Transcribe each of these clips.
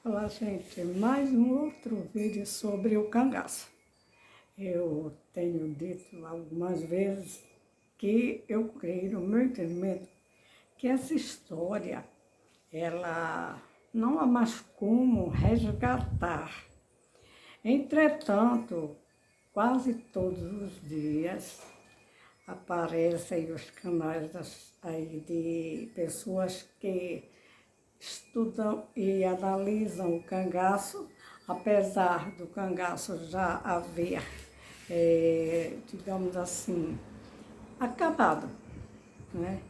Olá, gente, mais um outro vídeo sobre o cangaço. Eu tenho dito algumas vezes que eu creio, no meu entendimento, que essa história, ela não há mais como resgatar. Entretanto, quase todos os dias aparecem os canais aí de pessoas que estudam e analisam o cangaço, apesar do cangaço já haver, digamos assim, acabado, né?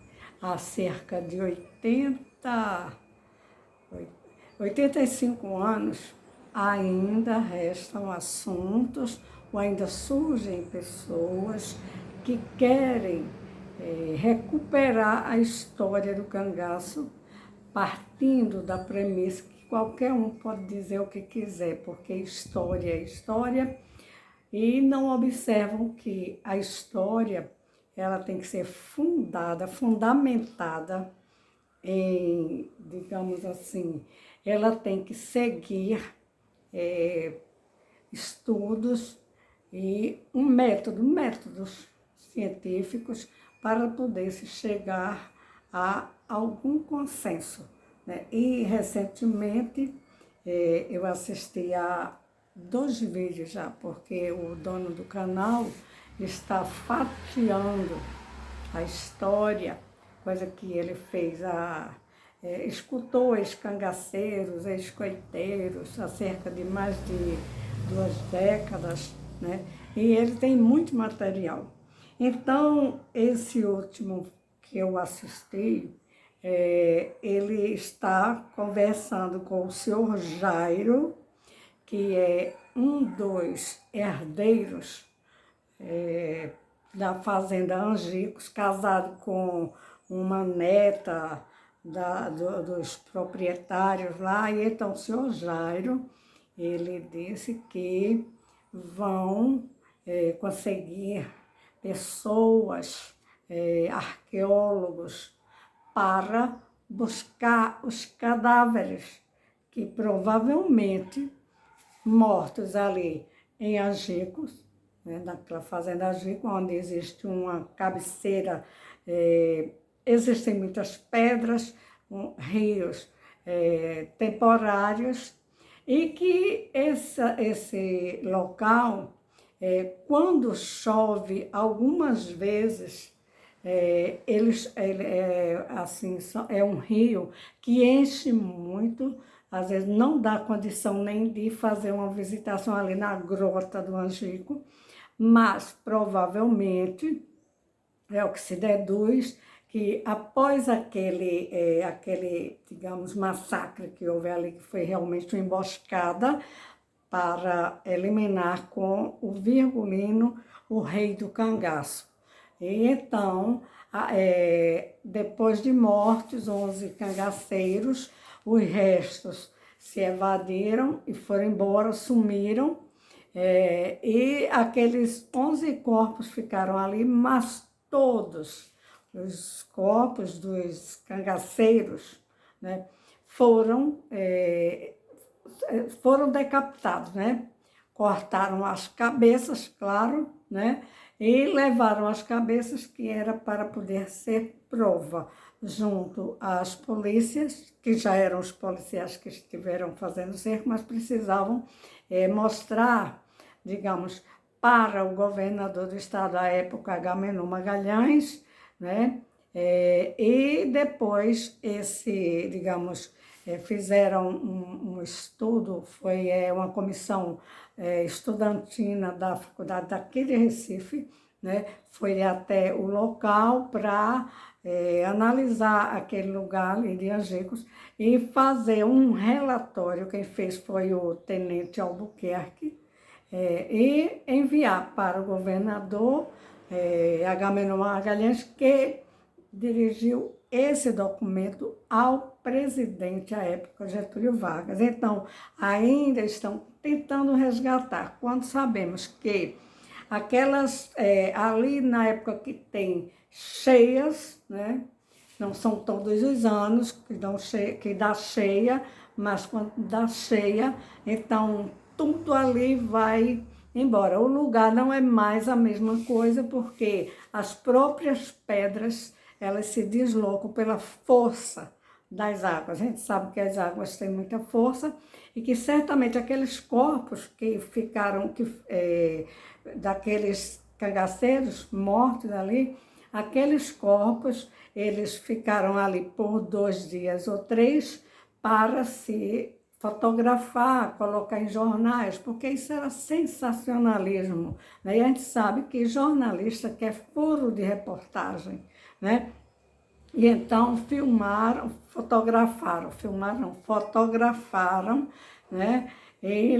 Há cerca de 85 anos, ainda restam assuntos, ou ainda surgem pessoas que querem recuperar a história do cangaço, partindo da premissa que qualquer um pode dizer o que quiser, porque história é história, e não observam que a história ela tem que ser fundamentada em, digamos assim, ela tem que seguir estudos e métodos científicos para poder se chegar a algum consenso, né? E recentemente eu assisti a 2 vídeos já, porque o dono do canal está fatiando a história, coisa que ele fez, escutou ex-cangaceiros, ex-coiteiros, há cerca de mais de 2 décadas, né? E ele tem muito material. Então, esse último que eu assisti, ele está conversando com o senhor Jairo, que é um dos herdeiros da Fazenda Angicos, casado com uma neta dos proprietários lá. E então o senhor Jairo, ele disse que vão conseguir pessoas, arqueólogos, para buscar os cadáveres que provavelmente mortos ali em Angicos, né, naquela fazenda Angicos, onde existe uma cabeceira, existem muitas pedras, rios temporários, e que esse local, quando chove algumas vezes, assim, é um rio que enche muito, às vezes não dá condição nem de fazer uma visitação ali na grota do Angico, mas provavelmente é o que se deduz que após aquele, digamos, massacre que houve ali, que foi realmente uma emboscada para eliminar com o Virgulino, o rei do cangaço. E então, depois de mortos 11 cangaceiros, os restos se evadiram e foram embora, sumiram, e aqueles 11 corpos ficaram ali, mas todos os corpos dos cangaceiros, né, foram decapitados, né? Cortaram as cabeças, claro, né? E levaram as cabeças, que era para poder ser prova, junto às polícias, que já eram os policiais que estiveram fazendo o cerco, mas precisavam mostrar, digamos, para o governador do estado à época, Agamenon Magalhães, né? E depois digamos, fizeram um estudo, foi uma comissão estudantina da faculdade daqui de Recife, né? Foi até o local para analisar aquele lugar ali de Angicos e fazer um relatório. Quem fez foi o tenente Albuquerque, e enviar para o governador Agamenon Magalhães, que dirigiu esse documento ao presidente à época, Getúlio Vargas. Então, ainda estão tentando resgatar, quando sabemos que aquelas, ali na época que tem cheias, né? Não são todos os anos que dá cheia, mas quando dá cheia, então tudo ali vai embora. O lugar não é mais a mesma coisa, porque as próprias pedras, elas se deslocam pela força das águas. A gente sabe que as águas têm muita força e que certamente aqueles corpos que ficaram, daqueles cangaceiros mortos ali, aqueles corpos, eles ficaram ali por 2 dias ou 3 para se fotografar, colocar em jornais, porque isso era sensacionalismo, né? E a gente sabe que jornalista quer furo de reportagem, né? E então fotografaram, né? E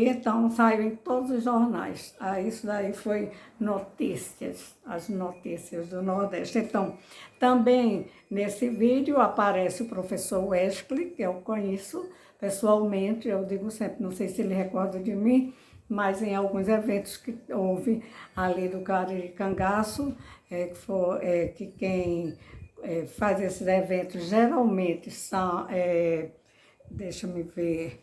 então saiu em todos os jornais. Isso daí foi notícias, as notícias do Nordeste. Então, também nesse vídeo aparece o professor Wesley, que eu conheço pessoalmente, eu digo sempre, não sei se ele recorda de mim, mas em alguns eventos que houve ali do Cariri Cangaço, que quem faz esses eventos geralmente são, deixa me ver,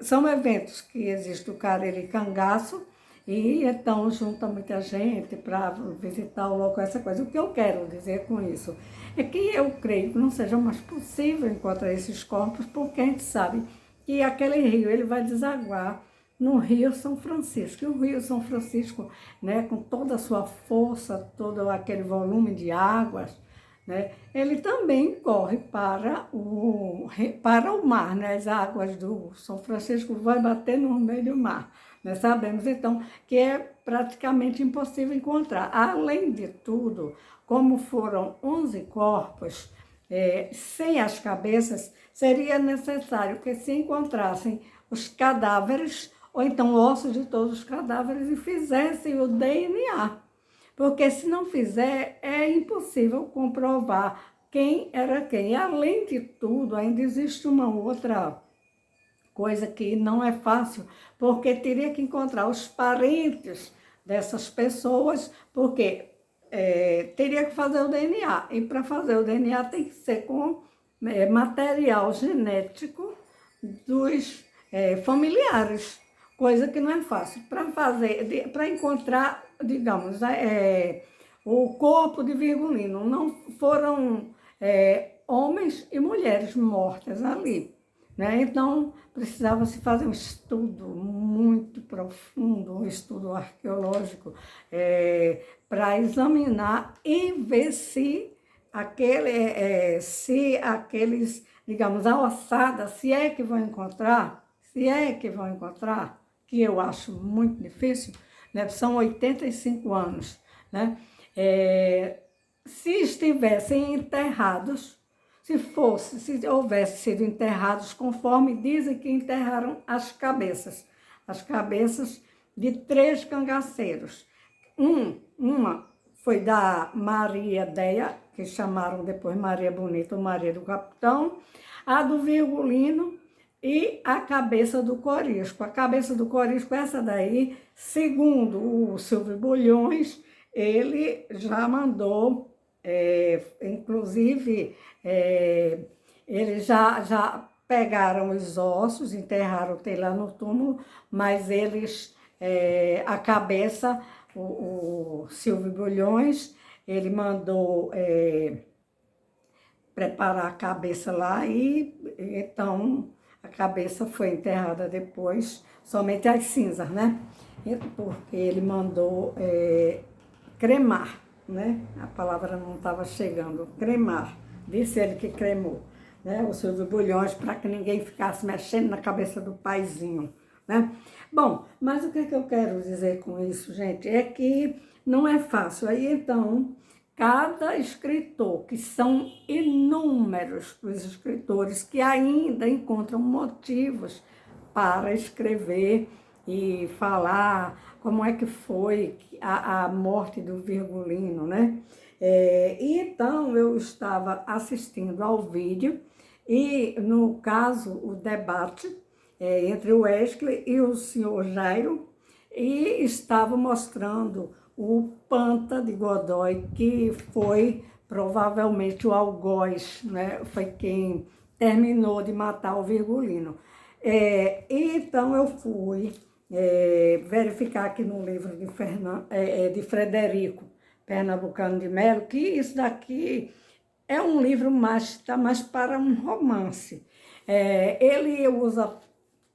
são eventos que existe o Cariri Cangaço, e então junta muita gente para visitar o local, essa coisa. O que eu quero dizer com isso é que eu creio que não seja mais possível encontrar esses corpos, porque a gente sabe que aquele rio ele vai desaguar no Rio São Francisco. E o Rio São Francisco, né, com toda a sua força, todo aquele volume de águas, né, ele também corre para o mar, né? As águas do São Francisco vão bater no meio do mar. Nós sabemos, então, que é praticamente impossível encontrar. Além de tudo, como foram 11 corpos, sem as cabeças, seria necessário que se encontrassem os cadáveres, ou então ossos de todos os cadáveres, e fizessem o DNA. Porque se não fizer, é impossível comprovar quem era quem. E, além de tudo, ainda existe uma outra coisa que não é fácil, porque teria que encontrar os parentes dessas pessoas, porque teria que fazer o DNA. E para fazer o DNA tem que ser com material genético dos familiares, coisa que não é fácil. Para encontrar, digamos, o corpo de Virgulino, não foram homens e mulheres mortas ali, né? Então, precisava se fazer um estudo muito profundo, um estudo arqueológico, para examinar e ver se aqueles, digamos, a ossada, se é que vão encontrar, que eu acho muito difícil, né? São 85 anos, né? Se estivessem enterrados, se houvesse sido enterrados conforme dizem que enterraram as cabeças de 3 cangaceiros. Uma foi da Maria Deia, que chamaram depois Maria Bonita ou Maria do Capitão, a do Virgulino e a cabeça do Corisco. A cabeça do Corisco, essa daí, segundo o Silvio Bulhões, ele já mandou, inclusive, eles já pegaram os ossos, enterraram, tem lá no túmulo, mas eles, a cabeça, o Silvio Bulhões, ele mandou preparar a cabeça lá e então a cabeça foi enterrada depois, somente as cinzas, né? Porque ele mandou cremar, né? A palavra não estava chegando, cremar. Disse ele que cremou, né? O Silvio Bulhões, para que ninguém ficasse mexendo na cabeça do paizinho, né? Bom, mas o que eu quero dizer com isso, gente, é que não é fácil. Aí, então, cada escritor, que são inúmeros os escritores que ainda encontram motivos para escrever e falar como é que foi a morte do Virgulino, né? E então eu estava assistindo ao vídeo e, no caso, o debate entre o Wesley e o senhor Jairo, e estava mostrando o Panta de Godoy, que foi provavelmente o algoz, né? Foi quem terminou de matar o Virgulino. Então eu fui verificar aqui no livro de Frederico Pernambucano de Melo, que isso daqui é um livro está mais para um romance. Ele usa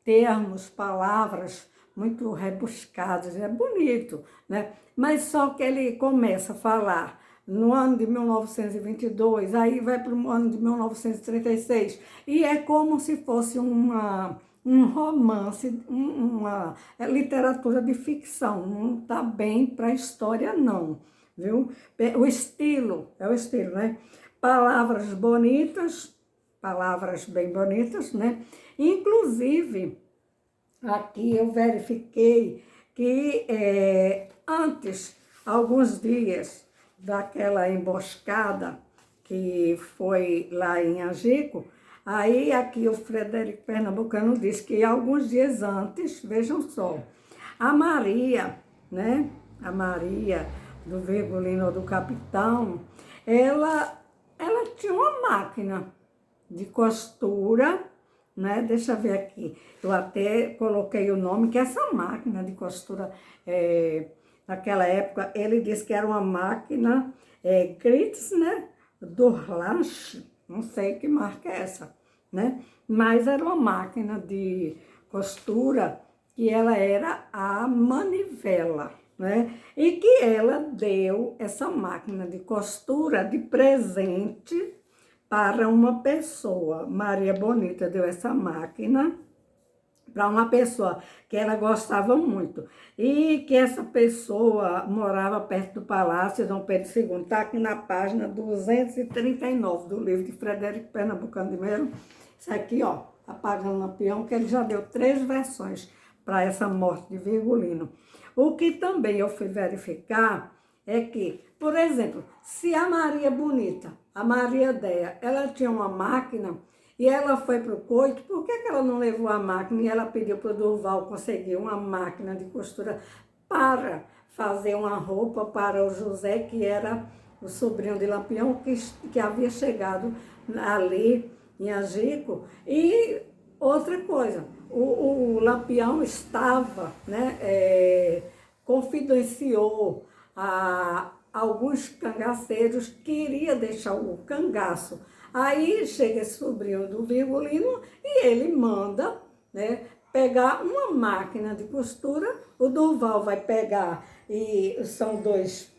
termos, palavras muito rebuscadas, é bonito, né? Mas só que ele começa a falar no ano de 1922, aí vai para o ano de 1936, e é como se fosse um romance, uma literatura de ficção, não está bem para a história não, viu? O estilo, é o estilo, né? Palavras bonitas, palavras bem bonitas, né? Inclusive, aqui eu verifiquei que antes, alguns dias daquela emboscada que foi lá em Angico, aí aqui o Frederico Pernambucano disse que alguns dias antes, vejam só, a Maria, né? A Maria do Virgulino do Capitão, ela tinha uma máquina de costura, né? Deixa eu ver aqui. Eu até coloquei o nome, que essa máquina de costura, naquela época, ele disse que era uma máquina Gritz, né? Durlanche, não sei que marca é essa, né? Mas era uma máquina de costura que ela era a manivela, né? E que ela deu essa máquina de costura de presente para uma pessoa. Maria Bonita deu essa máquina para uma pessoa que ela gostava muito. E que essa pessoa morava perto do Palácio Dom Pedro II. Está aqui na página 239 do livro de Frederico Pernambucano de Melo. Isso aqui, ó, Apagando Lampião, que ele já deu 3 versões para essa morte de Virgulino. O que também eu fui verificar é que, por exemplo, se a Maria Bonita, a Maria Déia, ela tinha uma máquina e ela foi para o coito, por que ela não levou a máquina e ela pediu para o Durval conseguir uma máquina de costura para fazer uma roupa para o José, que era o sobrinho de Lampião, que havia chegado ali em Angico? E outra coisa, o Lampião estava, né, confidenciou a alguns cangaceiros que iria deixar o cangaço. Aí chega esse sobrinho do Virgulino e ele manda, né, pegar uma máquina de costura. O Durval vai pegar, e são 2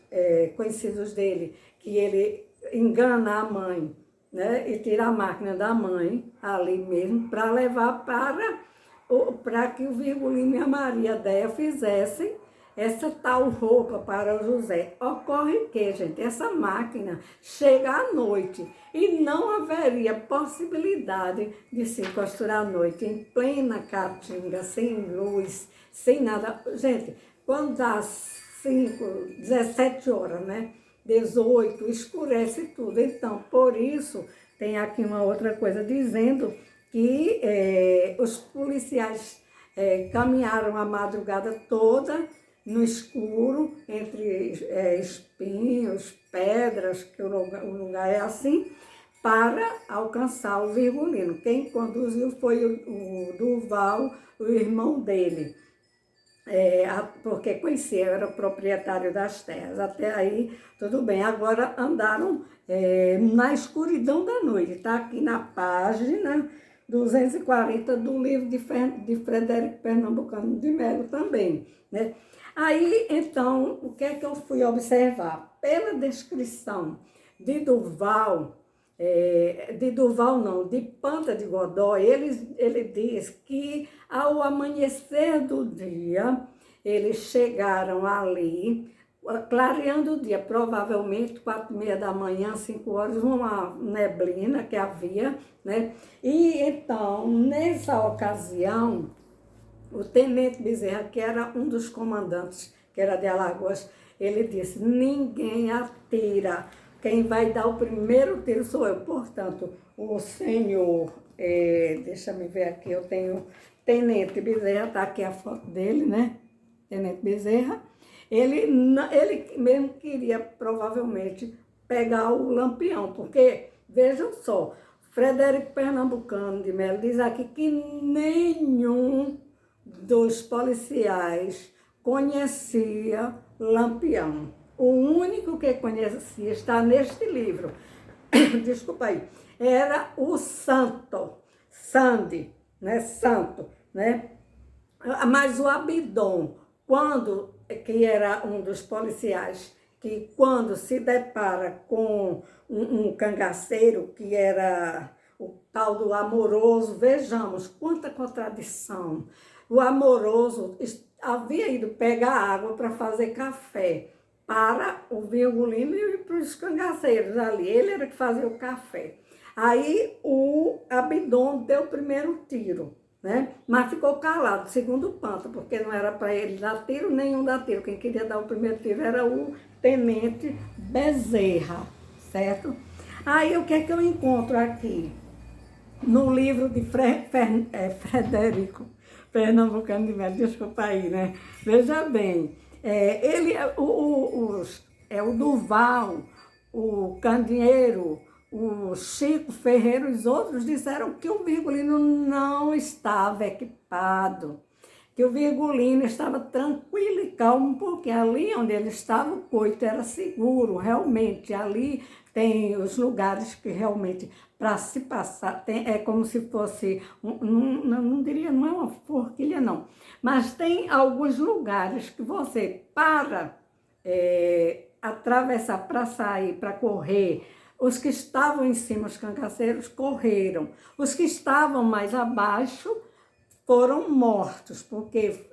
conhecidos dele, que ele engana a mãe, né, e tira a máquina da mãe ali mesmo para levar para que o Virgulino e a Maria Déia fizessem essa tal roupa para o José. Ocorre que, gente, essa máquina chega à noite e não haveria possibilidade de se costurar à noite, em plena caatinga, sem luz, sem nada. Gente, quando dá 17 horas, né? 18, escurece tudo. Então, por isso, tem aqui uma outra coisa dizendo que os policiais caminharam a madrugada toda no escuro, entre espinhos, pedras, que o lugar é assim, para alcançar o Virgulino. Quem conduziu foi o Durval, o irmão dele, porque conhecia, era o proprietário das terras. Até aí, tudo bem. Agora andaram na escuridão da noite. Está aqui na página 240 do livro de Frederico Pernambucano de Melo também, né? Aí, então, o que é que eu fui observar? Pela descrição de Durval, de Panta de Godói, ele diz que ao amanhecer do dia, eles chegaram ali, clareando o dia, provavelmente 4h30 da manhã, 5 horas, uma neblina que havia, né? E então, nessa ocasião, o tenente Bezerra, que era um dos comandantes, que era de Alagoas, ele disse: ninguém atira, quem vai dar o primeiro tiro sou eu. Portanto, o senhor, deixa eu ver aqui, eu tenho tenente Bezerra, está aqui a foto dele, né? Tenente Bezerra. Ele mesmo queria, provavelmente, pegar o Lampião, porque, vejam só, Frederico Pernambucano de Melo diz aqui que nenhum dos policiais conhecia Lampião. O único que conhecia, está neste livro, desculpa aí, era o Sandy, né? Santo, né? Mas o Abidom, que era um dos policiais, que quando se depara com um cangaceiro, que era o tal do Amoroso, vejamos quanta contradição. O Amoroso havia ido pegar água para fazer café para o Virgulino e para os cangaceiros ali. Ele era que fazia o café. Aí o Abidom deu o primeiro tiro, né? Mas ficou calado, segundo o Panta, porque não era para ele dar tiro, nenhum dar tiro. Quem queria dar o primeiro tiro era o tenente Bezerra, certo? Aí o que é que eu encontro aqui? No livro de Frederico Pernambucano de Melo, desculpa aí, né? Veja bem, o Duval, o Candeeiro, o Chico Ferreira e os outros disseram que o Virgulino não estava equipado, que o Virgulino estava tranquilo e calmo, porque ali onde ele estava o coito era seguro, realmente. Ali tem os lugares que realmente, para se passar, é como se fosse, não diria, não é uma forquilha não, mas tem alguns lugares que você atravessar para sair, para correr. Os que estavam em cima, os cangaceiros, correram. Os que estavam mais abaixo foram mortos, porque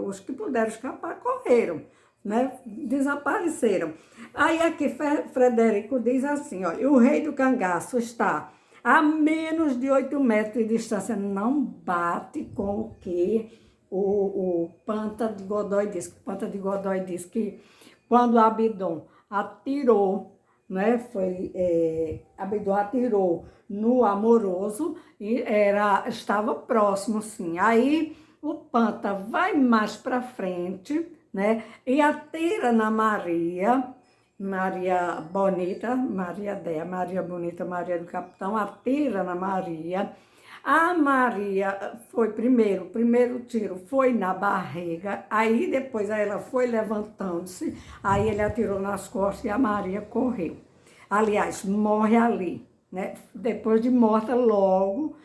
os que puderam escapar correram, né? Desapareceram. Aí aqui Frederico diz assim, olha, o rei do cangaço está a menos de 8 metros de distância, não bate com o que o Panta de Godoy diz. O Panta de Godoy diz que quando Abidom atirou, né, Abidom atirou no Amoroso e estava próximo, sim. Aí o Panta vai mais para frente, né, e atira na Maria Bonita, Maria Bonita, Maria do Capitão, atira na Maria. A Maria foi o primeiro tiro foi na barriga, aí depois ela foi levantando-se, aí ele atirou nas costas e a Maria correu. Aliás, morre ali, né? Depois de morta, logo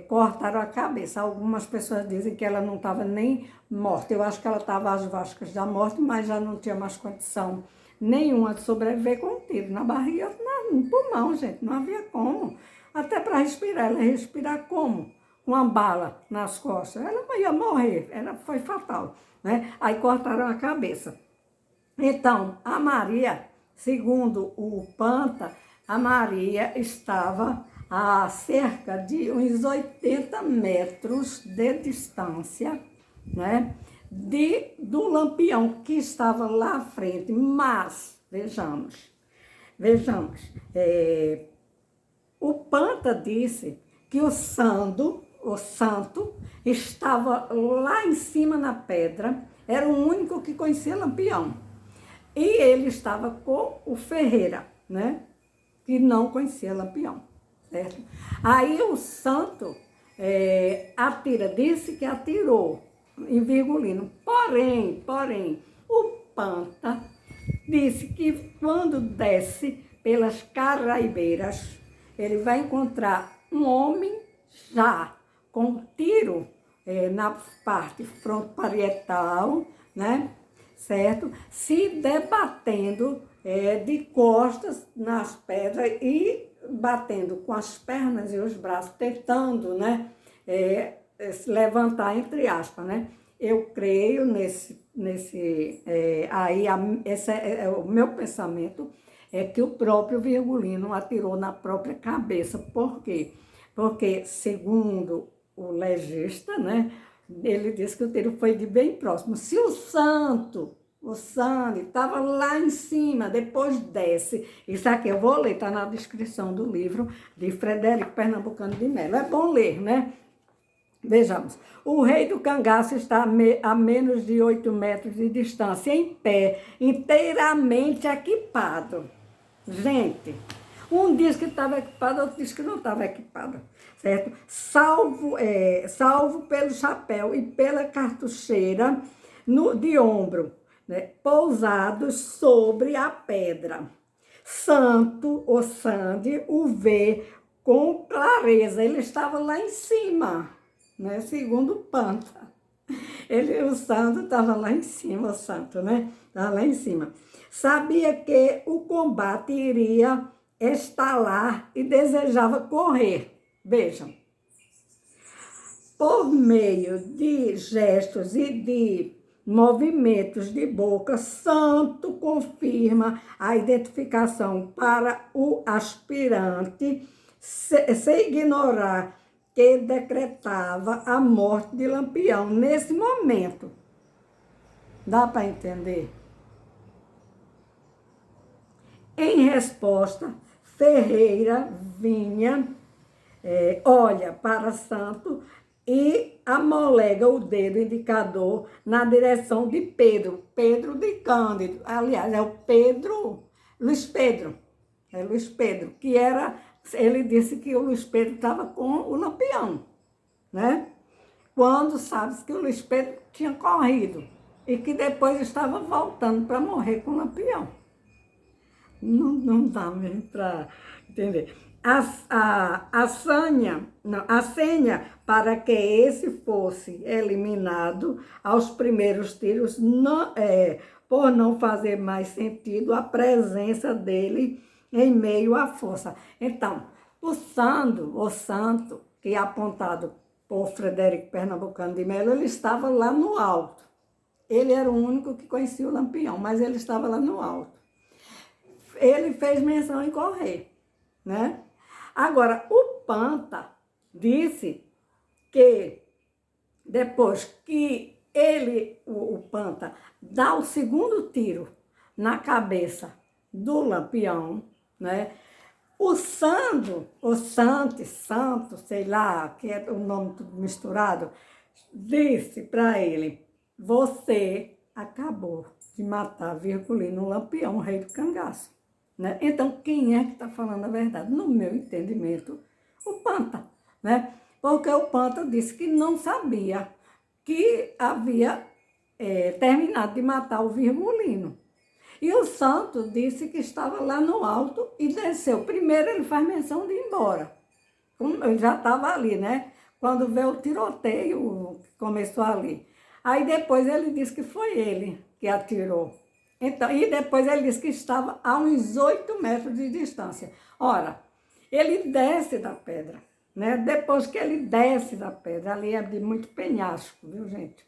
cortaram a cabeça. Algumas pessoas dizem que ela não estava nem morta, eu acho que ela estava às vascas da morte, mas já não tinha mais condição nenhuma de sobreviver com um tiro na barriga, no pulmão, gente, não havia como. Até para respirar, ela ia respirar como? Com uma bala nas costas. Ela ia morrer, foi fatal, né? Aí cortaram a cabeça. Então, a Maria, segundo o Panta, a Maria estava a cerca de uns 80 metros de distância, né? Do Lampião, que estava lá à frente. Mas, vejamos, o Panta disse que o santo estava lá em cima na pedra, era o único que conhecia Lampião. E ele estava com o Ferreira, né? Que não conhecia Lampião, certo? Aí o santo disse que atirou em Virgulino. Porém, o Panta disse que quando desce pelas Caraibeiras, ele vai encontrar um homem já com um tiro na parte frontoparietal, né? Certo? Se debatendo de costas nas pedras e batendo com as pernas e os braços, tentando, né? Se levantar, entre aspas, né? Eu creio esse é o meu pensamento, é que o próprio Virgulino atirou na própria cabeça. Por quê? Porque, segundo o legista, né, ele disse que o tiro foi de bem próximo. Se o Sandy, estava lá em cima, depois desce. Isso aqui eu vou ler, está na descrição do livro de Frederico Pernambucano de Melo. É bom ler, né? Vejamos, o rei do cangaço está a menos de 8 metros de distância, em pé, inteiramente equipado. Gente, Um diz que estava equipado, outro diz que não estava equipado, certo? Salvo pelo chapéu e pela cartucheira de ombro, né? Pousados sobre a pedra. Santo, ou Sande, o vê com clareza. Ele estava lá em cima, né? Segundo Panta. O santo estava lá em cima, o santo, né? Estava lá em cima. Sabia que o combate iria estalar e desejava correr. Vejam. Por meio de gestos e de movimentos de boca, santo confirma a identificação para o aspirante, sem ignorar que decretava a morte de Lampião nesse momento. Dá para entender? Em resposta, Ferreira vinha, olha para Santo e amolega o dedo indicador na direção de Pedro de Cândido. Aliás, é o Luiz Pedro, que era, ele disse que o Luiz Pedro estava com o Lampião, né? Quando sabe que o Luiz Pedro tinha corrido e que depois estava voltando para morrer com o Lampião. Não dá mesmo para entender. A senha para que esse fosse eliminado aos primeiros tiros, por não fazer mais sentido a presença dele em meio à força. Então, o santo, que é apontado por Frederico Pernambucano de Melo, ele estava lá no alto. Ele era o único que conhecia o Lampião, mas ele estava lá no alto. Ele fez menção em correr, né? Agora, o Panta disse que depois que o Panta, dá o segundo tiro na cabeça do Lampião, né? O Santo, sei lá, que é o nome tudo misturado, disse para ele: você acabou de matar Virgulino Lampião, rei do cangaço. Né? Então, quem é que está falando a verdade? No meu entendimento, o Panta, né? Porque o Panta disse que não sabia que havia terminado de matar o Virgulino. E o Santo disse que estava lá no alto e desceu. Primeiro ele faz menção de ir embora. Ele já estava ali, né? Quando veio o tiroteio, começou ali. Aí depois ele disse que foi ele que atirou. Então, e depois ele disse que estava a uns 8 metros de distância. Ora, ele desce da pedra, né? Depois que ele desce da pedra, ali é de muito penhasco, viu, gente?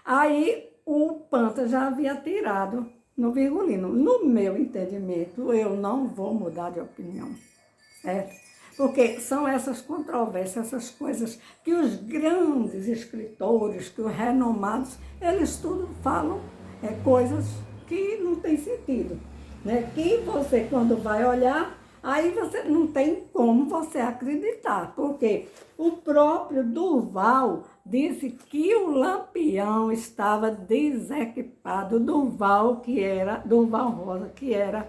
Aí o Panta já havia atirado no Virgulino. No meu entendimento, eu não vou mudar de opinião, certo? Porque são essas controvérsias, essas coisas que os grandes escritores, que os renomados, eles tudo falam coisas que não tem sentido, né? Que você, quando vai olhar, aí você não tem como você acreditar, porque o próprio Durval disse que o Lampião estava desequipado. Durval Rosa, que era,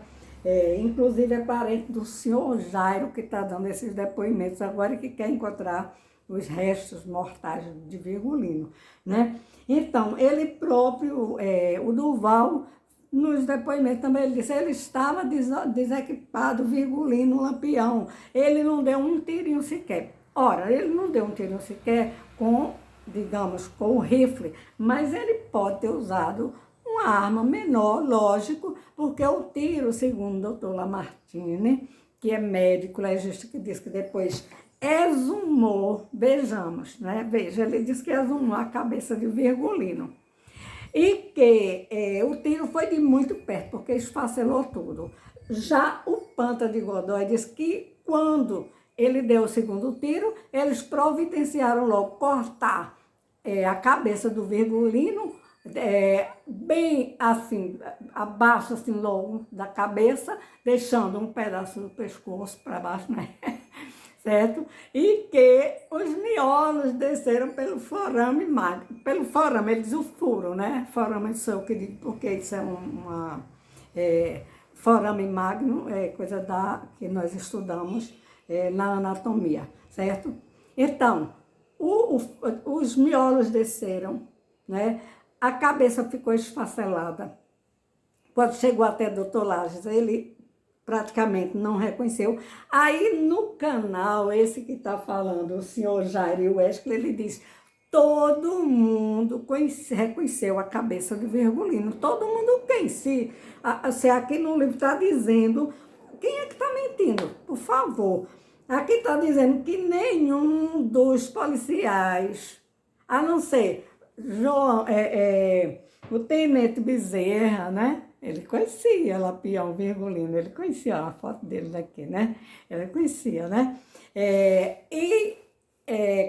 inclusive, é parente do senhor Jairo, que está dando esses depoimentos agora e que quer encontrar os restos mortais de Virgulino, né? Então, ele próprio, o Durval, nos depoimentos também, ele disse que ele estava desequipado, Virgulino, Lampião. Ele não deu um tirinho sequer. Ora, ele não deu um tirinho sequer com, digamos, com o rifle, mas ele pode ter usado uma arma menor, lógico, porque o tiro, segundo o doutor Lamartine, que é médico legista, que diz que depois exumou, vejamos, né? Veja, ele disse que exumou a cabeça de Virgulino. E que o tiro foi de muito perto, porque esfacelou tudo. Já o Panta de Godoy disse que quando ele deu o segundo tiro, eles providenciaram logo cortar a cabeça do Virgulino, bem assim, abaixo assim logo da cabeça, deixando um pedaço do pescoço para baixo, né? Certo? E que os miolos desceram pelo forame magro. Pelo forame, ele diz o furo, né? Forame, não sei o que digo, porque isso é Foramen magnum é coisa que nós estudamos na anatomia, certo? Então, os miolos desceram, né? A cabeça ficou esfacelada. Quando chegou até Dr. Lages, ele praticamente não reconheceu. Aí no canal, esse que está falando, o senhor Jair Wesley, ele diz: todo mundo reconheceu a cabeça de Virgulino. Todo mundo conhecia. Se aqui no livro está dizendo, quem é que está mentindo? Por favor. Aqui está dizendo que nenhum dos policiais, a não ser o tenente Bezerra, né? Ele conhecia Lampião Virgulino, ele conhecia a foto dele daqui, né? Ele conhecia, né?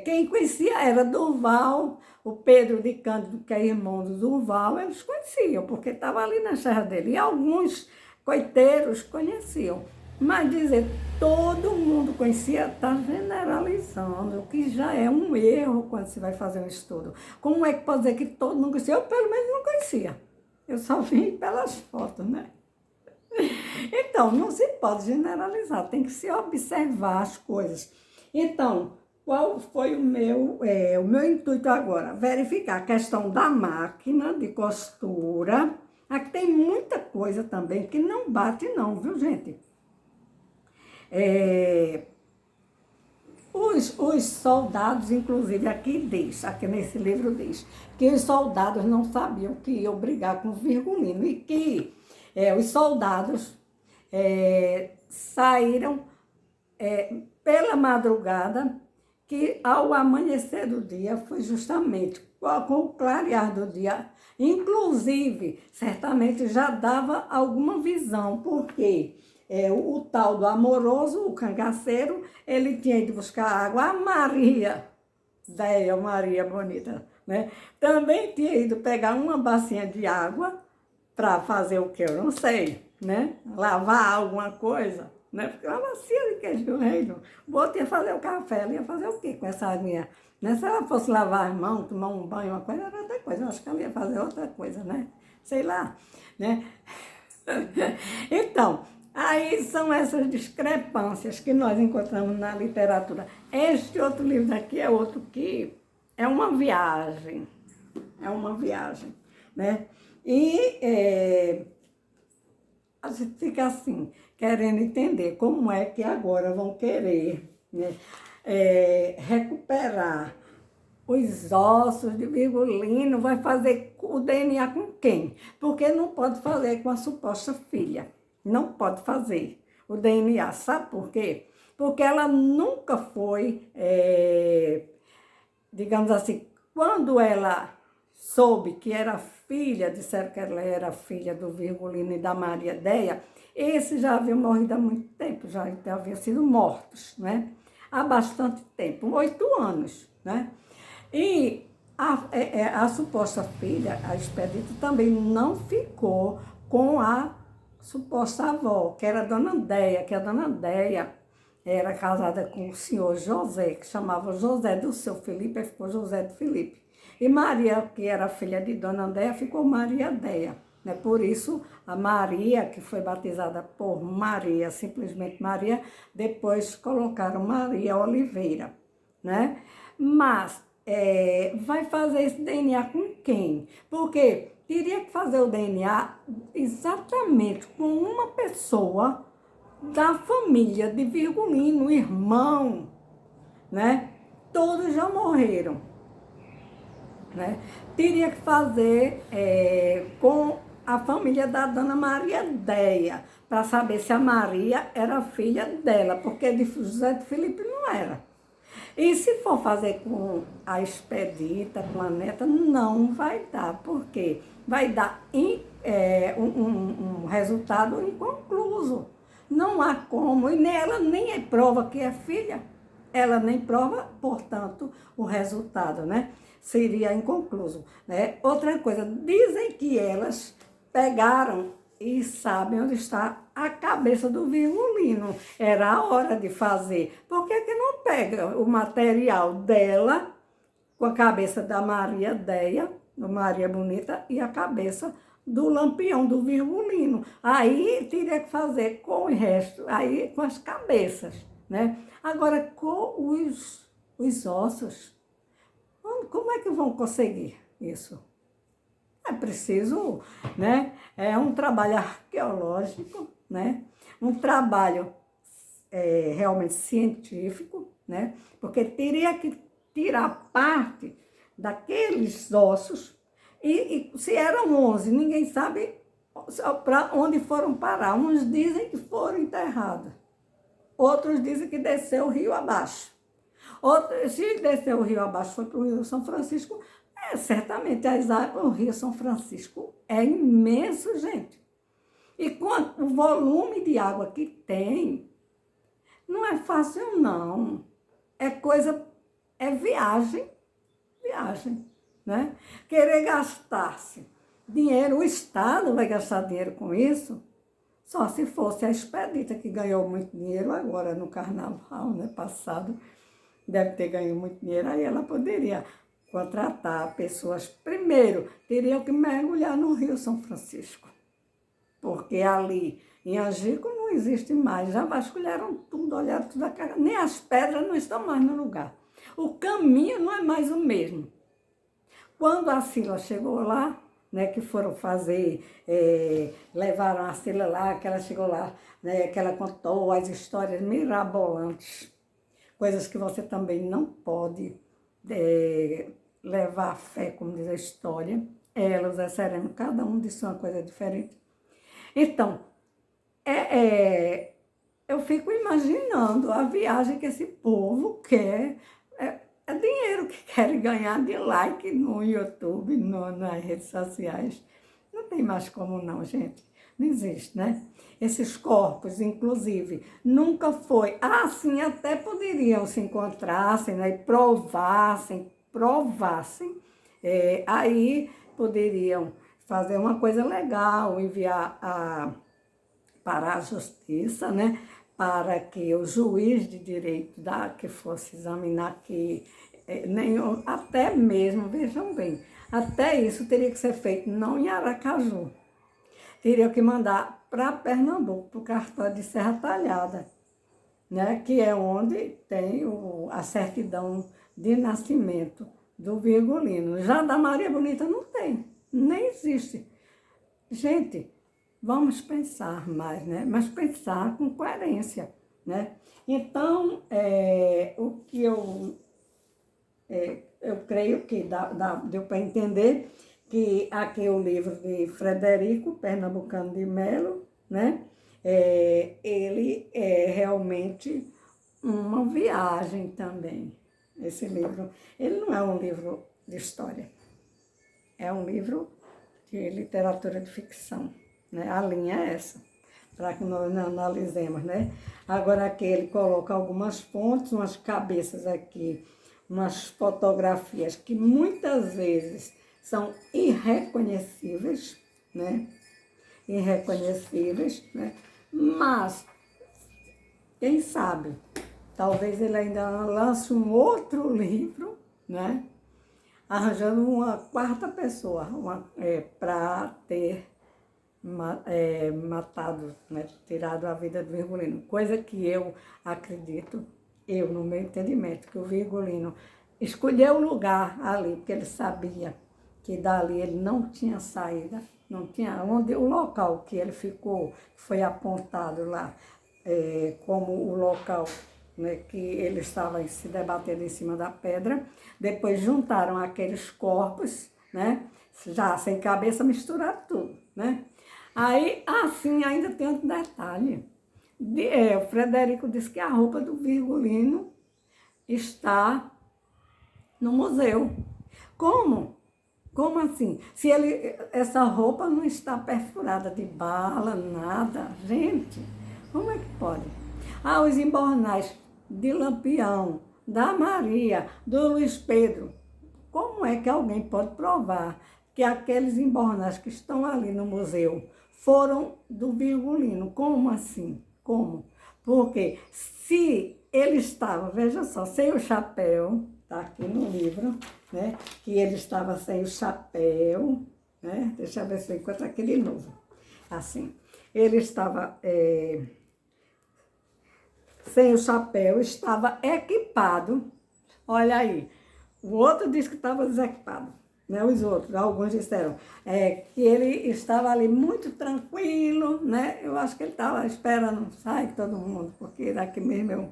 Quem conhecia era Durval, o Pedro de Cândido, que é irmão do Durval, eles conheciam, porque estava ali na terra dele. E alguns coiteiros conheciam. Mas dizer todo mundo conhecia está generalizando, o que já é um erro quando se vai fazer um estudo. Como é que pode dizer que todo mundo conhecia? Eu, pelo menos, não conhecia. Eu só vi pelas fotos, né? Então, não se pode generalizar, tem que se observar as coisas. Então, qual foi o meu intuito agora? Verificar a questão da máquina de costura. Aqui tem muita coisa também que não bate não, viu, gente? Os soldados, inclusive, aqui nesse livro diz, que os soldados não sabiam que iam brigar com os virgulinos e que os soldados saíram pela madrugada, que ao amanhecer do dia foi justamente com o clarear do dia. Inclusive, certamente já dava alguma visão, porque o tal do amoroso, o cangaceiro, ele tinha ido buscar água. A Maria bonita, né? Também tinha ido pegar uma bacia de água para fazer o que eu não sei, né? Lavar alguma coisa, né? Porque uma bacia de queijo do reino. O outro ia fazer o café, ela ia fazer o quê com essa aguinha? Né? Se ela fosse lavar as mãos, tomar um banho, uma coisa, era outra coisa. Eu acho que ela ia fazer outra coisa, né? Sei lá, né? Então, aí são essas discrepâncias que nós encontramos na literatura. Este outro livro daqui é outro que é uma viagem, né? E a gente fica assim, querendo entender como é que agora vão querer, né, recuperar os ossos de Virgulino, vai fazer o DNA com quem? Porque não pode fazer com a suposta filha. Não pode fazer o DNA. Sabe por quê? Porque ela nunca foi, digamos assim, quando ela soube que era filha, disseram que ela era filha do Virgulino e da Maria Deia, esses já haviam morrido há muito tempo, já haviam sido mortos, né? Há bastante tempo, 8 anos, né? E a suposta filha, a Expedita, também não ficou com a suposta avó, que era a Dona Deia, que a Dona Deia era casada com o senhor José, que chamava José do seu Felipe, aí ficou José de Felipe. E Maria, que era filha de Dona Deia, ficou Maria Deia. Né? Por isso, a Maria, que foi batizada por Maria, simplesmente Maria, depois colocaram Maria Oliveira. Né? Mas vai fazer esse DNA com quem? Porque teria que fazer o DNA exatamente com uma pessoa da família de Virgulino, irmão, né? Todos já morreram, né? Teria que fazer com a família da Dona Maria Deia, para saber se a Maria era filha dela, porque de José de Felipe não era. E se for fazer com a Expedita, com a neta, não vai dar, porque vai dar um resultado inconcluso. Não há como, e ela nem prova que é filha, ela nem prova, portanto, o resultado, né? Seria inconcluso, né? Outra coisa, dizem que elas pegaram e sabem onde está a cabeça do Virgulino. Era a hora de fazer. Por que não pega o material dela com a cabeça da Maria Deia, do Maria Bonita, e a cabeça do Lampião, do Virgulino. Aí teria que fazer com o resto, aí com as cabeças, né? Agora, com os ossos, como é que vão conseguir isso? É preciso, né? É um trabalho arqueológico, né? Um trabalho realmente científico, né? Porque teria que tirar parte daqueles ossos e se eram 11, ninguém sabe para onde foram parar. Uns dizem que foram enterrados, outros dizem que desceu o rio abaixo. Outros, se desceu o rio abaixo, foi para o Rio São Francisco, certamente o Rio São Francisco é imenso, gente. E com o volume de água que tem, não é fácil, não. É coisa, é viagem, né? Querer gastar-se dinheiro, o Estado vai gastar dinheiro com isso, só se fosse a Expedita, que ganhou muito dinheiro agora no Carnaval, né, passado, deve ter ganho muito dinheiro, aí ela poderia contratar pessoas. Primeiro, teriam que mergulhar no Rio São Francisco, porque ali em Angico não existe mais, já vasculharam tudo, olharam tudo, nem as pedras não estão mais no lugar. O caminho não é mais o mesmo. Quando a Sila chegou lá, né, que foram fazer, levaram a Sila lá, que ela chegou lá, né, que ela contou as histórias mirabolantes, coisas que você também não pode levar a fé, como diz a história. Ela, o Zé Sereno, cada um disse uma coisa diferente. Então, eu fico imaginando a viagem que esse povo quer. É dinheiro que querem ganhar de like no YouTube, nas redes sociais. Não tem mais como não, gente. Não existe, né? Esses corpos, inclusive, nunca foi. Assim, até poderiam se encontrassem, né, e provassem. Aí poderiam fazer uma coisa legal, enviar para a justiça, né? Para que o juiz de direito que fosse examinar que até mesmo, vejam bem, até isso teria que ser feito não em Aracaju, teria que mandar para Pernambuco, para o cartório de Serra Talhada, né? Que é onde tem a certidão de nascimento do Virgulino. Já da Maria Bonita não tem, nem existe. Gente, vamos pensar mais, né? Mas pensar com coerência, né? Então, o que eu creio que deu para entender que aqui é o livro de Frederico Pernambucano de Melo, né? Ele é realmente uma viagem também. Esse livro, ele não é um livro de história, é um livro de literatura de ficção, né? A linha é essa, para que nós analisemos, né? Agora aqui ele coloca algumas fontes, umas cabeças aqui, umas fotografias que muitas vezes são irreconhecíveis, né? Mas, quem sabe, talvez ele ainda lance um outro livro, né? Arranjando uma quarta pessoa para ter matado, né? Tirado a vida do Virgulino. Coisa que eu acredito, no meu entendimento, que o Virgulino escolheu o lugar ali, porque ele sabia que dali ele não tinha saída, não tinha o local que ele ficou, foi apontado lá como o local, né, que ele estava se debatendo em cima da pedra. Depois juntaram aqueles corpos, né, já sem cabeça, misturaram tudo, né. Aí, assim, ainda tem outro detalhe. O Frederico disse que a roupa do Virgulino está no museu. Como? Como assim? Se essa roupa não está perfurada de bala, nada. Gente, como é que pode? Os embornais de Lampião, da Maria, do Luiz Pedro. Como é que alguém pode provar que aqueles embornais que estão ali no museu foram do Virgulino? Como assim? Como? Porque se ele estava, veja só, sem o chapéu, está aqui no livro, né? Que ele estava sem o chapéu, né? Deixa eu ver se eu encontro aqui de novo. Assim, ele estava sem o chapéu, estava equipado. Olha aí, o outro disse que estava desequipado, né? Os outros, alguns disseram que ele estava ali muito tranquilo, né? Eu acho que ele estava esperando sair todo mundo, porque daqui mesmo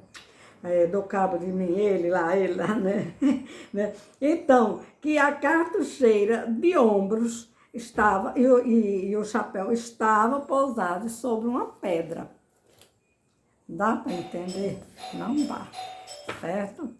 eu dou cabo de mim, ele lá, né? Né? Então, que a cartucheira de ombros estava, e o chapéu estava pousado sobre uma pedra. Dá para entender? Não dá, certo?